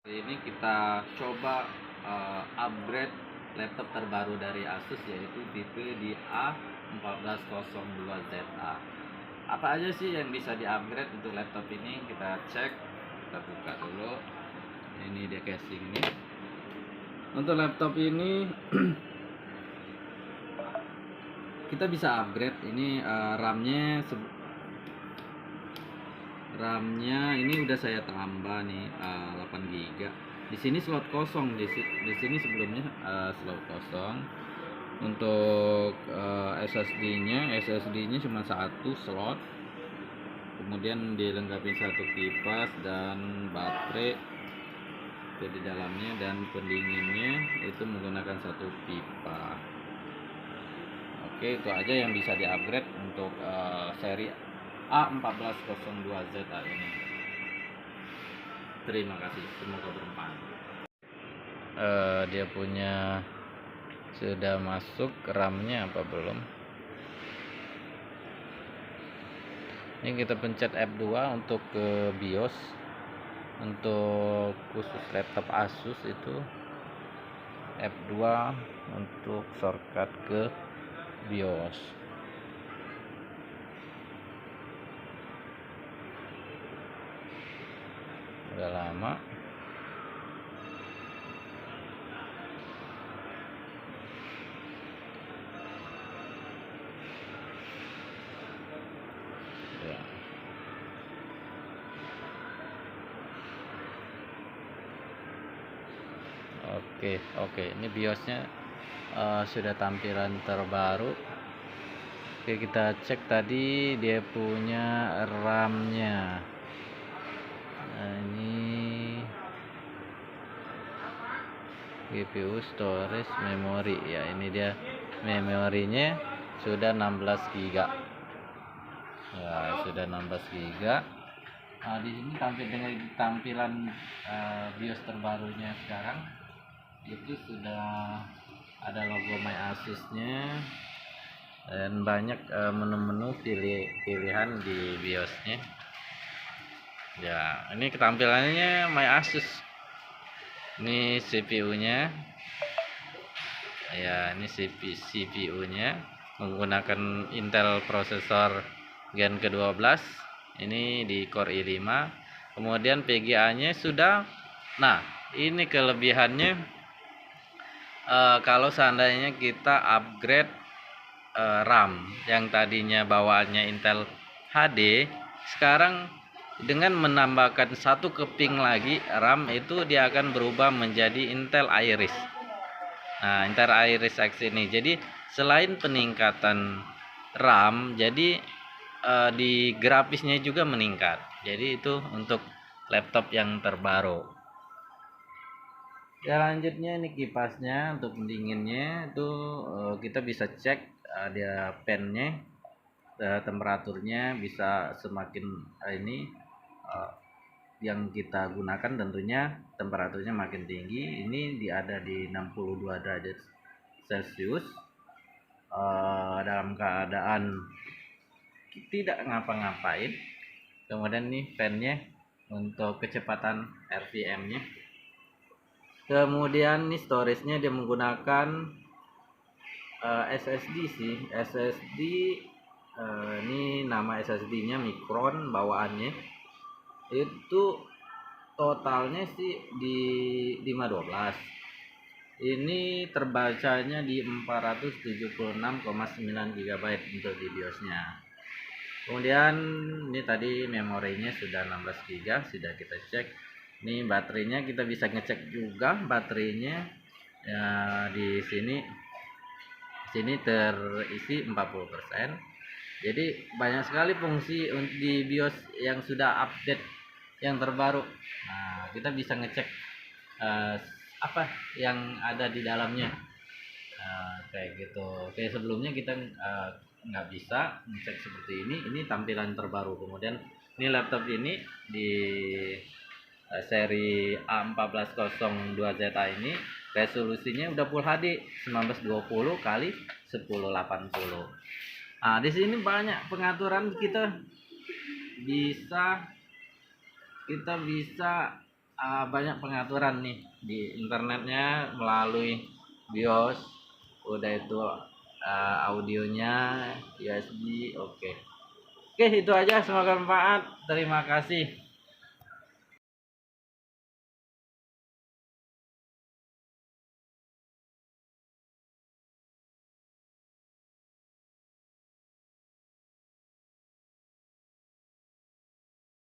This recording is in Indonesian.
Hari ini kita coba upgrade laptop terbaru dari Asus, yaitu tipe di A1402ZA. Apa aja sih yang bisa di-upgrade untuk laptop ini? Kita cek, kita buka dulu. Ini dia casingnya. Untuk laptop ini kita bisa upgrade. Ini RAM-nya ini udah saya tambah nih 8 GB. Di sini slot kosong, di sini sebelumnya slot kosong. Untuk SSD-nya cuma satu slot. Kemudian dilengkapi satu kipas dan baterai itu di dalamnya, dan pendinginnya itu menggunakan satu pipa. Oke, itu aja yang bisa di-upgrade untuk seri A1402ZA ini. Terima kasih, semoga bermanfaat. Dia punya sudah masuk RAM-nya apa belum? Ini kita pencet F2 untuk ke BIOS. Untuk khusus laptop Asus itu F2 untuk shortcut ke BIOS. Udah lama. Ya. Oke, ini BIOSnya sudah tampilan terbaru. Oke, kita cek tadi dia punya RAM-nya. Nah, ini GPU, storage, memori. Ya, ini dia memorinya sudah 16 GB. Ya, sudah 16 GB. Nah, di sini tampil dengan tampilan BIOS terbarunya sekarang itu sudah ada logo My Asus-nya dan banyak menu-menu pilihan di BIOS-nya. Ya, ini ketampilannya My Asus. Ini CPU-nya. Ya, ini CPU-nya menggunakan Intel prosesor Gen ke-12. Ini di Core i5. Kemudian PGA-nya sudah. Nah, ini kelebihannya kalau seandainya kita upgrade RAM yang tadinya bawaannya Intel HD, sekarang dengan menambahkan satu keping lagi RAM itu dia akan berubah menjadi Intel Iris. Nah, Intel Iris X ini. Jadi selain peningkatan RAM, jadi di grafisnya juga meningkat. Jadi itu untuk laptop yang terbaru. Ya, lanjutnya ini kipasnya untuk pendinginnya itu kita bisa cek dia pennya, temperaturnya bisa semakin ini yang kita gunakan tentunya temperaturnya makin tinggi. Ini ada di 62 derajat Celcius dalam keadaan tidak ngapa-ngapain. Kemudian nih fan-nya untuk kecepatan RPM-nya. Kemudian nih storage-nya dia menggunakan SSD sih. SSD ini nama SSD-nya Micron bawaannya. Itu totalnya sih di 512. Ini terbacanya di 476,9 GB untuk di BIOS-nya. Kemudian ini tadi memorinya sudah 16 GB, sudah kita cek. Ini baterainya kita bisa ngecek juga baterainya. Ya, di sini terisi 40%. Jadi banyak sekali fungsi di BIOS yang sudah update yang terbaru. Nah, kita bisa ngecek apa yang ada di dalamnya. Kayak gitu. Kayak sebelumnya kita nggak bisa ngecek seperti ini. Ini tampilan terbaru. Kemudian ini laptop ini di seri A1402ZA ini resolusinya udah Full HD 1920 kali 1080. Nah, di sini banyak pengaturan kita bisa banyak pengaturan nih di internetnya melalui BIOS, udah itu audionya USB. Oke, itu aja, semoga bermanfaat. Terima kasih.